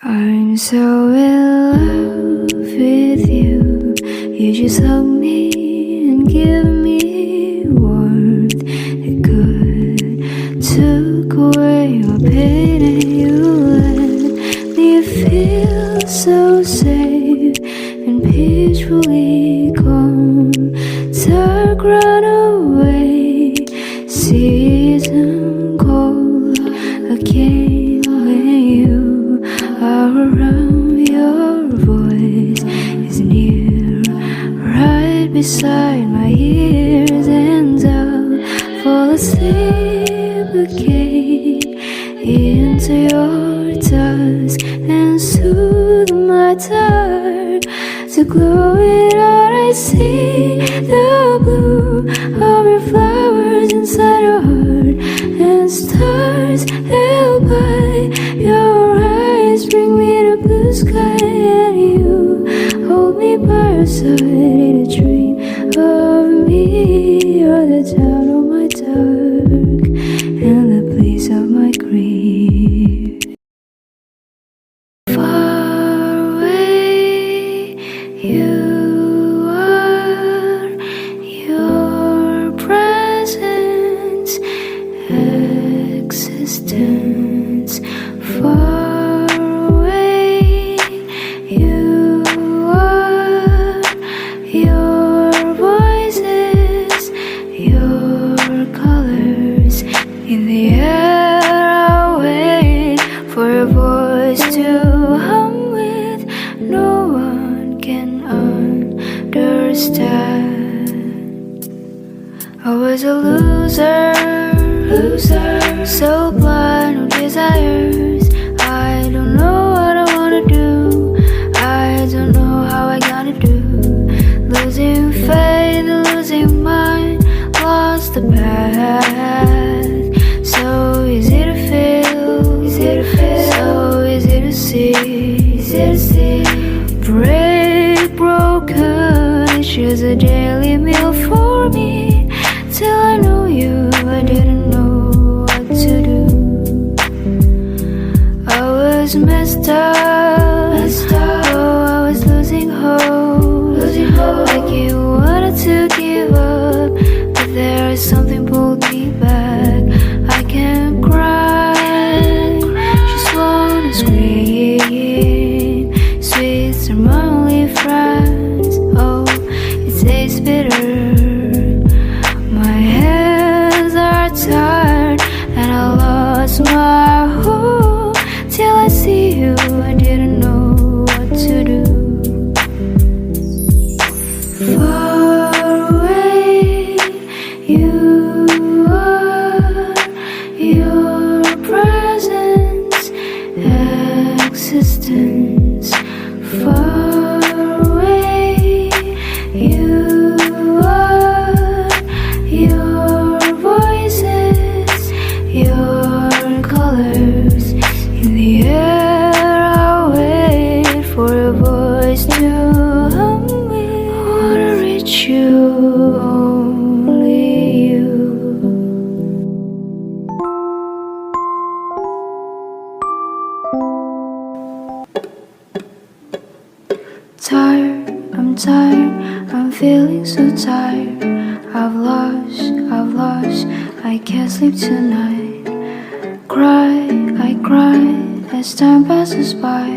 I'm so in love with you. You just hug me and give me warmth. It could took away my pain, and you let me feel so safe and peacefully calm. Dark run away, season cold again when you are around. Your voice is near, right beside my ears, and I'll fall asleep again into your dusk and soothe my dark. To glow it out, I see the blue of your flowers inside your heart, and stars held by your eyes bring me to blue sky, and you hold me by your side in a dream of me. You're the town of my dark and the place of my grief. Far away you are, your presence, existence. Far away you are, your voices, your colors. In the air I wait for your voice to hum with. No one can understand. I was a loser, so blind with desires. I don't know what I wanna do, I don't know how I gonna do. Losing faith, losing mind, lost the path. So easy to feel, so easy to see. Break broken, it's just a daily meal for me. Till I know you, I didn't know what to do. I was messed up, oh, I was losing hope. Like you wanted to give up, but there is something pulled me back. I can't cry, just wanna scream. Sweets are my only friends, oh, it tastes bitter. My hands are tired and I lost my hope. Till I see you, I didn't know what to do. Far away you are, your presence, existence. Far away you are, your voices, your colors. In the air I wait for a voice to hum with. I wanna reach you, only you. Tired, I'm feeling so tired. I've lost, I can't sleep tonight. I cry as time passes by.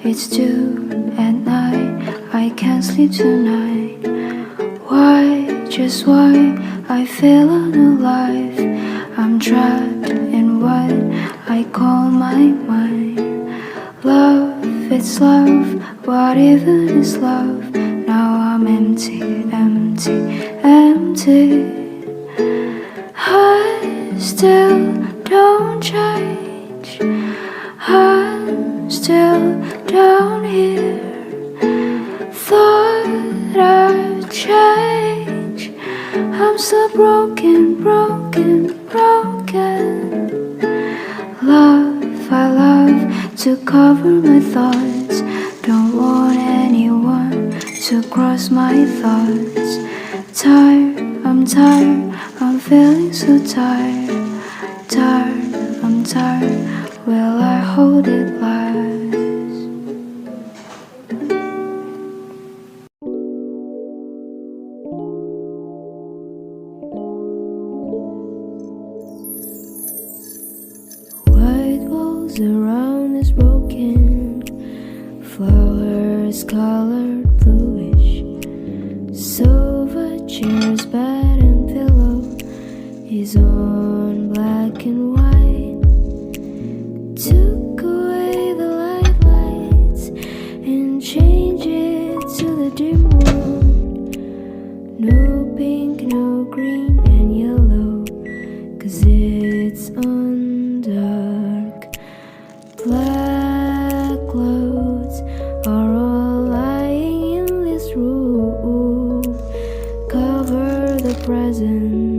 It's 2 at night, I can't sleep tonight. Why, just why, I feel unalive. I'm trapped in what I call my mind. Love, it's love, what even is love? Now I'm empty. I still don't change, I'm still down here. Thought I'd change, I'm so broken. Love, I love to cover my thoughts. Don't want anyone to cross my thoughts. I'm tired, I'm feeling so tired. I'm tired, will I hold it last? is colored bluish. Sofa, chairs, bed and pillow is on black and white. Took away the lights and changed it to the dim one. No pink, no green and yellow, 'cause it's on dark. Black clouds are all lying in this room. Cover the present